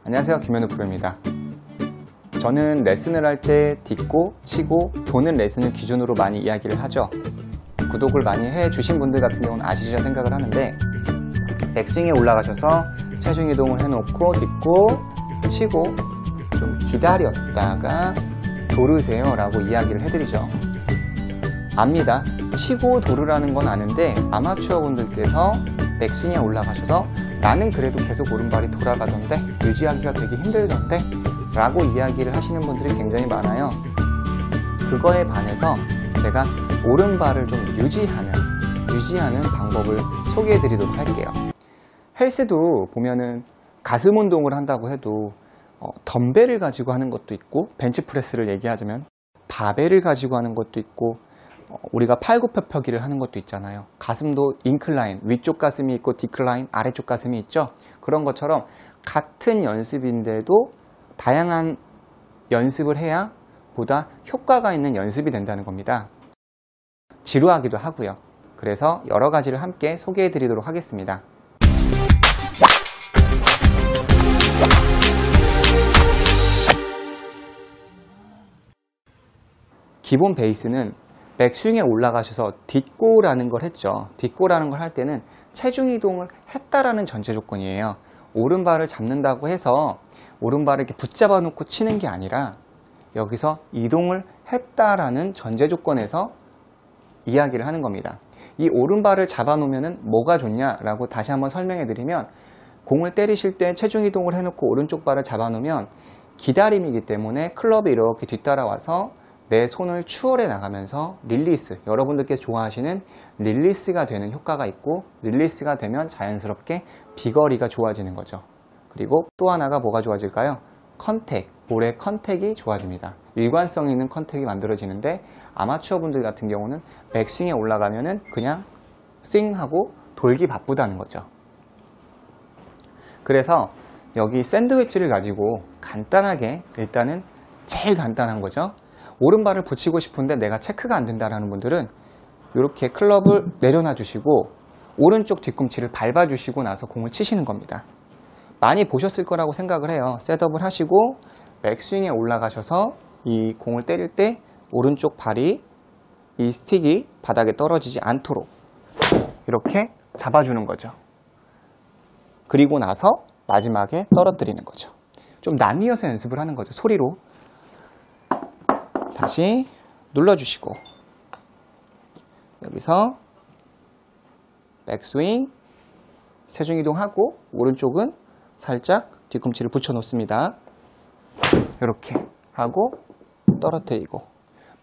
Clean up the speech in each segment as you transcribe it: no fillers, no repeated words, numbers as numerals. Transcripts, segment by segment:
안녕하세요, 김현우 프로입니다. 저는 레슨을 할 때 딛고, 치고, 도는 레슨을 기준으로 많이 이야기를 하죠. 구독을 많이 해주신 분들 같은 경우는 아시리라 생각을 하는데, 백스윙에 올라가셔서 체중 이동을 해놓고 딛고, 치고 좀 기다렸다가 도르세요 라고 이야기를 해드리죠. 압니다. 치고 도르라는 건 아는데 아마추어 분들께서 백스윙에 올라가셔서 나는 그래도 계속 오른발이 돌아가던데 유지하기가 되게 힘들던데 라고 이야기를 하시는 분들이 굉장히 많아요. 그거에 반해서 제가 오른발을 좀 유지하는 방법을 소개해 드리도록 할게요. 헬스도 보면은 가슴 운동을 한다고 해도 덤벨을 가지고 하는 것도 있고, 벤치프레스를 얘기하자면 바벨을 가지고 하는 것도 있고, 우리가 팔굽혀펴기를 하는 것도 있잖아요. 가슴도 인클라인, 위쪽 가슴이 있고 디클라인, 아래쪽 가슴이 있죠. 그런 것처럼 같은 연습인데도 다양한 연습을 해야 보다 효과가 있는 연습이 된다는 겁니다. 지루하기도 하고요. 그래서 여러 가지를 함께 소개해 드리도록 하겠습니다. 기본 베이스는 백스윙에 올라가셔서 딛고라는 걸 했죠. 딛고라는 걸 할 때는 체중 이동을 했다라는 전제 조건이에요. 오른발을 잡는다고 해서 오른발을 이렇게 붙잡아 놓고 치는 게 아니라 여기서 이동을 했다라는 전제 조건에서 이야기를 하는 겁니다. 이 오른발을 잡아 놓으면 뭐가 좋냐라고 다시 한번 설명해 드리면, 공을 때리실 때 체중 이동을 해놓고 오른쪽 발을 잡아 놓으면 기다림이기 때문에 클럽이 이렇게 뒤따라와서 내 손을 추월해 나가면서 릴리스, 여러분들께서 좋아하시는 릴리스가 되는 효과가 있고, 릴리스가 되면 자연스럽게 비거리가 좋아지는 거죠. 그리고 또 하나가 뭐가 좋아질까요? 컨택, 볼의 컨택이 좋아집니다. 일관성 있는 컨택이 만들어지는데, 아마추어 분들 같은 경우는 백스윙에 올라가면은 그냥 스윙하고 돌기 바쁘다는 거죠. 그래서 여기 샌드위치를 가지고 간단하게, 일단은 제일 간단한 거죠. 오른발을 붙이고 싶은데 내가 체크가 안 된다라는 분들은 이렇게 클럽을 내려놔 주시고 오른쪽 뒤꿈치를 밟아 주시고 나서 공을 치시는 겁니다. 많이 보셨을 거라고 생각을 해요. 셋업을 하시고 백스윙에 올라가셔서 이 공을 때릴 때 오른쪽 발이, 이 스틱이 바닥에 떨어지지 않도록 이렇게 잡아주는 거죠. 그리고 나서 마지막에 떨어뜨리는 거죠. 좀 나뉘어서 연습을 하는 거죠. 소리로. 다시 눌러주시고, 여기서 백스윙, 체중 이동하고 오른쪽은 살짝 뒤꿈치를 붙여 놓습니다. 이렇게 하고 떨어뜨리고,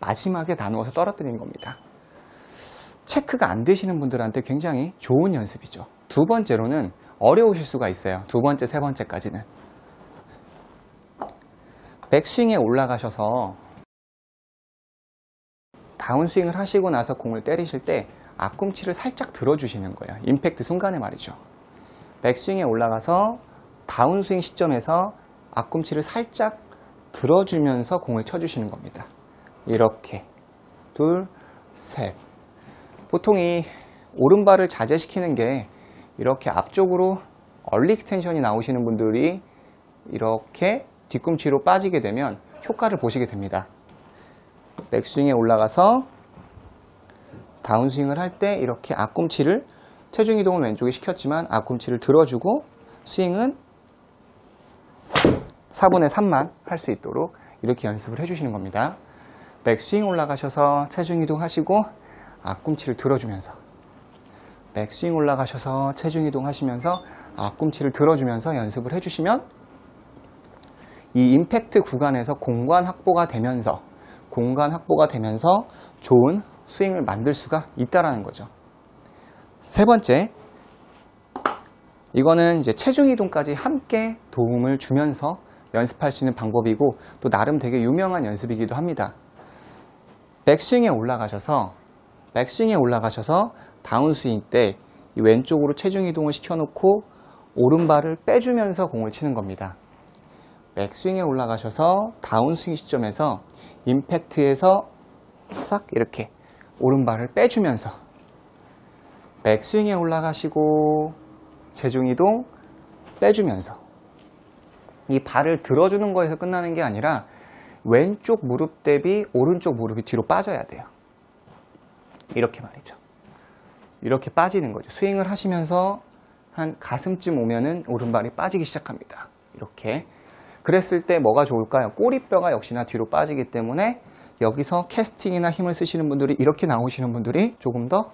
마지막에 나누어서 떨어뜨리는 겁니다. 체크가 안 되시는 분들한테 굉장히 좋은 연습이죠. 두 번째로는 어려우실 수가 있어요. 두 번째, 세 번째까지는. 백스윙에 올라가셔서 다운스윙을 하시고 나서 공을 때리실 때 앞꿈치를 살짝 들어주시는 거예요. 임팩트 순간에 말이죠. 백스윙에 올라가서 다운스윙 시점에서 앞꿈치를 살짝 들어주면서 공을 쳐주시는 겁니다. 이렇게 둘, 셋. 보통 이 오른발을 자제시키는 게 이렇게 앞쪽으로 얼리 익스텐션이 나오시는 분들이 이렇게 뒤꿈치로 빠지게 되면 효과를 보시게 됩니다. 백스윙에 올라가서 다운스윙을 할 때 이렇게 앞꿈치를, 체중 이동을 왼쪽에 시켰지만 앞꿈치를 들어주고 스윙은 4분의 3만 할 수 있도록 이렇게 연습을 해주시는 겁니다. 백스윙 올라가셔서 체중 이동하시고 앞꿈치를 들어주면서, 백스윙 올라가셔서 체중 이동하시면서 앞꿈치를 들어주면서 연습을 해주시면 이 임팩트 구간에서 공간 확보가 되면서 좋은 스윙을 만들 수가 있다라는 거죠. 세 번째, 이거는 이제 체중 이동까지 함께 도움을 주면서 연습할 수 있는 방법이고, 또 나름 되게 유명한 연습이기도 합니다. 백스윙에 올라가셔서 다운스윙 때 이 왼쪽으로 체중 이동을 시켜놓고 오른발을 빼주면서 공을 치는 겁니다. 백스윙에 올라가셔서 다운스윙 시점에서 임팩트에서 싹 이렇게 오른발을 빼주면서 백스윙에 올라가시고 체중 이동 빼주면서 이 발을 들어주는 거에서 끝나는 게 아니라 왼쪽 무릎 대비 오른쪽 무릎이 뒤로 빠져야 돼요. 이렇게 말이죠. 이렇게 빠지는 거죠. 스윙을 하시면서 한 가슴쯤 오면은 오른발이 빠지기 시작합니다. 이렇게. 그랬을 때 뭐가 좋을까요? 꼬리뼈가 역시나 뒤로 빠지기 때문에 여기서 캐스팅이나 힘을 쓰시는 분들이, 이렇게 나오시는 분들이 조금 더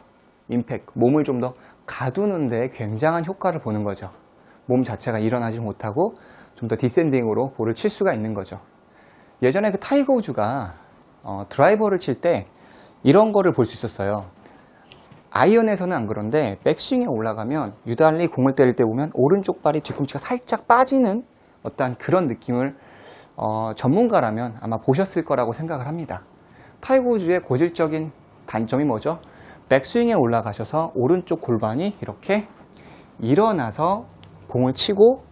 임팩트, 몸을 좀 더 가두는 데 굉장한 효과를 보는 거죠. 몸 자체가 일어나지 못하고 좀 더 디센딩으로 볼을 칠 수가 있는 거죠. 예전에 그 타이거 우즈가 드라이버를 칠 때 이런 거를 볼 수 있었어요. 아이언에서는 안 그런데 백스윙에 올라가면 유달리 공을 때릴 때 보면 오른쪽 발이 뒤꿈치가 살짝 빠지는 어떠한 그런 느낌을 전문가라면 아마 보셨을 거라고 생각을 합니다. 타이거 우즈의 고질적인 단점이 뭐죠? 백스윙에 올라가셔서 오른쪽 골반이 이렇게 일어나서 공을 치고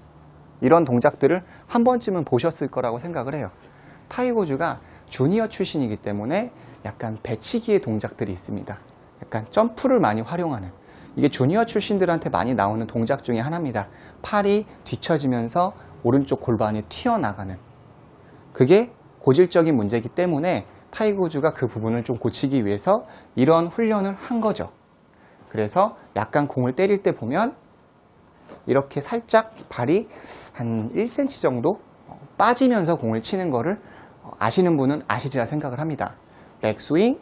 이런 동작들을 한 번쯤은 보셨을 거라고 생각을 해요. 타이거 우즈가 주니어 출신이기 때문에 약간 배치기의 동작들이 있습니다. 약간 점프를 많이 활용하는, 이게 주니어 출신들한테 많이 나오는 동작 중에 하나입니다. 팔이 뒤처지면서 오른쪽 골반이 튀어나가는, 그게 고질적인 문제이기 때문에 타이거 우즈가 그 부분을 좀 고치기 위해서 이런 훈련을 한 거죠. 그래서 약간 공을 때릴 때 보면 이렇게 살짝 발이 한 1cm 정도 빠지면서 공을 치는 거를 아시는 분은 아시리라 생각을 합니다. 백스윙,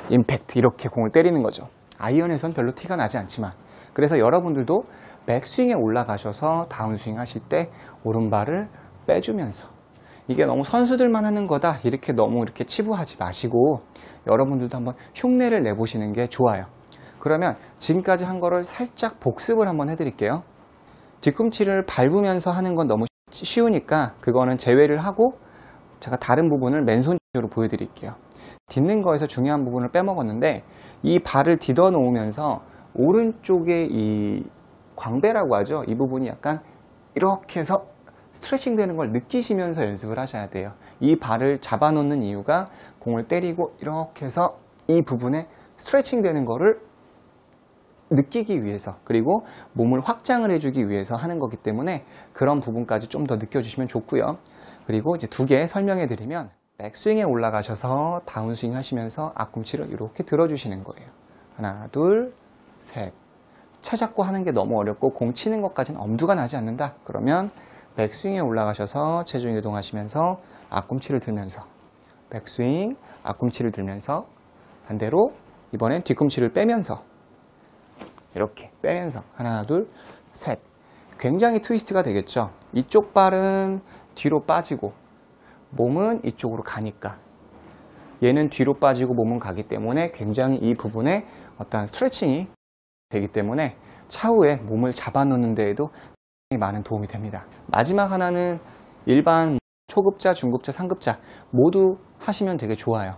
임팩트, 이렇게 공을 때리는 거죠. 아이언에선 별로 티가 나지 않지만, 그래서 여러분들도 백스윙에 올라가셔서 다운스윙 하실 때 오른발을 빼주면서, 이게 너무 선수들만 하는 거다 이렇게 너무 이렇게 치부하지 마시고 여러분들도 한번 흉내를 내보시는 게 좋아요. 그러면 지금까지 한 거를 살짝 복습을 한번 해드릴게요. 뒤꿈치를 밟으면서 하는 건 너무 쉬우니까 그거는 제외를 하고 제가 다른 부분을 맨손으로 보여드릴게요. 딛는 거에서 중요한 부분을 빼먹었는데, 이 발을 디뎌 놓으면서 오른쪽에 이 광배라고 하죠. 이 부분이 약간 이렇게 해서 스트레칭 되는 걸 느끼시면서 연습을 하셔야 돼요. 이 발을 잡아 놓는 이유가 공을 때리고 이렇게 해서 이 부분에 스트레칭 되는 거를 느끼기 위해서, 그리고 몸을 확장을 해주기 위해서 하는 거기 때문에 그런 부분까지 좀 더 느껴주시면 좋고요. 그리고 이제 두 개 설명해 드리면, 백스윙에 올라가셔서 다운스윙 하시면서 앞꿈치를 이렇게 들어주시는 거예요. 하나, 둘, 셋. 차 잡고 하는 게 너무 어렵고 공 치는 것까지는 엄두가 나지 않는다. 그러면 백스윙에 올라가셔서 체중 이동하시면서 앞꿈치를 들면서 백스윙, 앞꿈치를 들면서 반대로 이번엔 뒤꿈치를 빼면서 이렇게 빼면서 하나, 둘, 셋. 굉장히 트위스트가 되겠죠. 이쪽 발은 뒤로 빠지고 몸은 이쪽으로 가니까, 얘는 뒤로 빠지고 몸은 가기 때문에 굉장히 이 부분에 어떠한 스트레칭이 되기 때문에 차후에 몸을 잡아놓는 데에도 많은 도움이 됩니다. 마지막 하나는 일반 초급자, 중급자, 상급자 모두 하시면 되게 좋아요.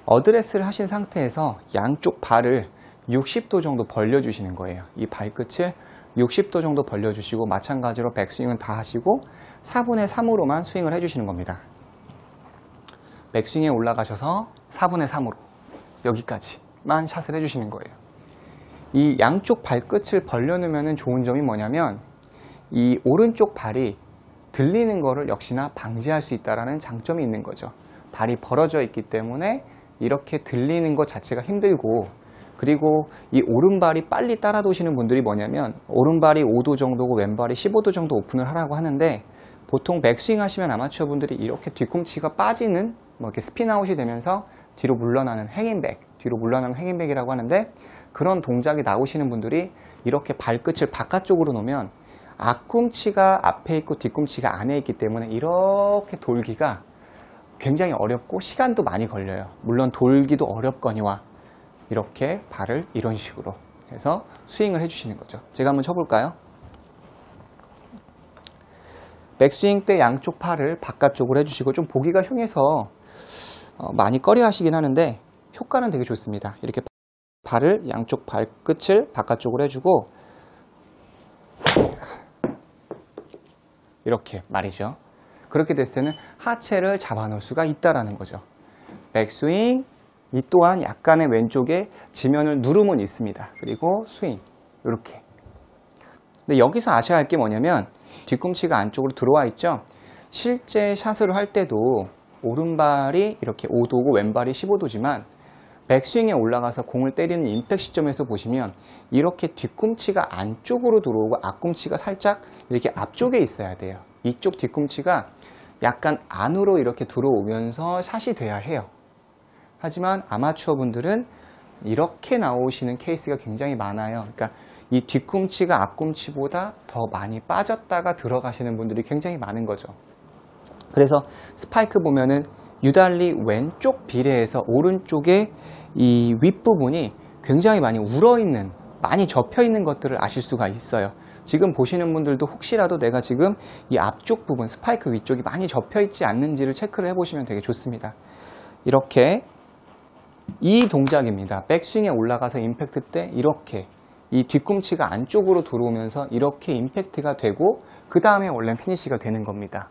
어드레스를 하신 상태에서 양쪽 발을 60도 정도 벌려주시는 거예요. 이 발끝을 60도 정도 벌려주시고, 마찬가지로 백스윙은 다 하시고 4분의 3으로만 스윙을 해주시는 겁니다. 백스윙에 올라가셔서 4분의 3으로 여기까지만 샷을 해주시는 거예요. 이 양쪽 발끝을 벌려놓으면 좋은 점이 뭐냐면, 이 오른쪽 발이 들리는 거를 역시나 방지할 수 있다는 장점이 있는 거죠. 발이 벌어져 있기 때문에 이렇게 들리는 것 자체가 힘들고, 그리고 이 오른발이 빨리 따라 도시는 분들이 뭐냐면, 오른발이 5도 정도고 왼발이 15도 정도 오픈을 하라고 하는데, 보통 백스윙 하시면 아마추어 분들이 이렇게 뒤꿈치가 빠지는, 뭐 이렇게 스핀아웃이 되면서 뒤로 물러나는 행인백, 뒤로 물러나는 행인백이라고 하는데, 그런 동작이 나오시는 분들이 이렇게 발끝을 바깥쪽으로 놓으면 앞꿈치가 앞에 있고 뒤꿈치가 안에 있기 때문에 이렇게 돌기가 굉장히 어렵고 시간도 많이 걸려요. 물론 돌기도 어렵거니와 이렇게 발을 이런 식으로 해서 스윙을 해주시는 거죠. 제가 한번 쳐볼까요? 백스윙 때 양쪽 팔을 바깥쪽으로 해주시고, 좀 보기가 흉해서 많이 꺼려 하시긴 하는데 효과는 되게 좋습니다. 이렇게 발을, 양쪽 발끝을 바깥쪽으로 해주고 이렇게 말이죠. 그렇게 됐을 때는 하체를 잡아 놓을 수가 있다라는 거죠. 백스윙, 이 또한 약간의 왼쪽에 지면을 누름은 있습니다. 그리고 스윙, 이렇게 근데 여기서 아셔야 할 게 뭐냐면 뒤꿈치가 안쪽으로 들어와 있죠. 실제 샷을 할 때도 오른발이 이렇게 5도고 왼발이 15도지만 백스윙에 올라가서 공을 때리는 임팩트 시점에서 보시면 이렇게 뒤꿈치가 안쪽으로 들어오고 앞꿈치가 살짝 이렇게 앞쪽에 있어야 돼요. 이쪽 뒤꿈치가 약간 안으로 이렇게 들어오면서 샷이 돼야 해요. 하지만 아마추어 분들은 이렇게 나오시는 케이스가 굉장히 많아요. 그러니까 이 뒤꿈치가 앞꿈치보다 더 많이 빠졌다가 들어가시는 분들이 굉장히 많은 거죠. 그래서 스파이크 보면은 유달리 왼쪽 비례해서 오른쪽에 이 윗부분이 굉장히 많이 울어있는, 많이 접혀있는 것들을 아실 수가 있어요. 지금 보시는 분들도 혹시라도 내가 지금 이 앞쪽 부분, 스파이크 위쪽이 많이 접혀있지 않는지를 체크를 해보시면 되게 좋습니다. 이렇게 이 동작입니다. 백스윙에 올라가서 임팩트 때 이렇게 이 뒤꿈치가 안쪽으로 들어오면서 이렇게 임팩트가 되고 그 다음에 원래 피니시가 되는 겁니다.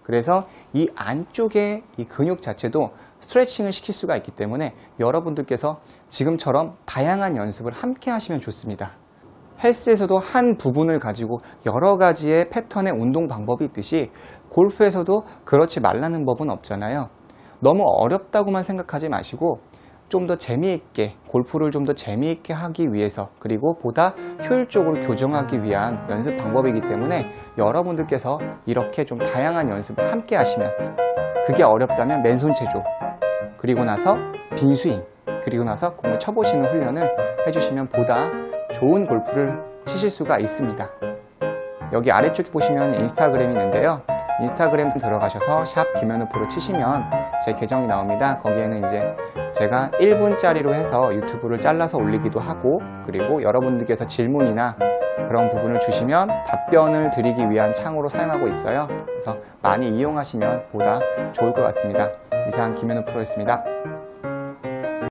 그래서 이 안쪽에 이 근육 자체도 스트레칭을 시킬 수가 있기 때문에 여러분들께서 지금처럼 다양한 연습을 함께 하시면 좋습니다. 헬스에서도 한 부분을 가지고 여러 가지의 패턴의 운동 방법이 있듯이 골프에서도 그렇지 말라는 법은 없잖아요. 너무 어렵다고만 생각하지 마시고 좀 더 재미있게, 골프를 좀 더 재미있게 하기 위해서, 그리고 보다 효율적으로 교정하기 위한 연습 방법이기 때문에 여러분들께서 이렇게 좀 다양한 연습을 함께 하시면, 그게 어렵다면 맨손 체조, 그리고 나서 빈스윙, 그리고 나서 공을 쳐보시는 훈련을 해주시면 보다 좋은 골프를 치실 수가 있습니다. 여기 아래쪽에 보시면 인스타그램이 있는데요. 인스타그램 들어가셔서 샵 김현우 프로 치시면 제 계정이 나옵니다. 거기에는 이제 제가 1분짜리로 해서 유튜브를 잘라서 올리기도 하고, 그리고 여러분들께서 질문이나 그런 부분을 주시면 답변을 드리기 위한 창으로 사용하고 있어요. 그래서 많이 이용하시면 보다 좋을 것 같습니다. 이상 김현우 프로였습니다.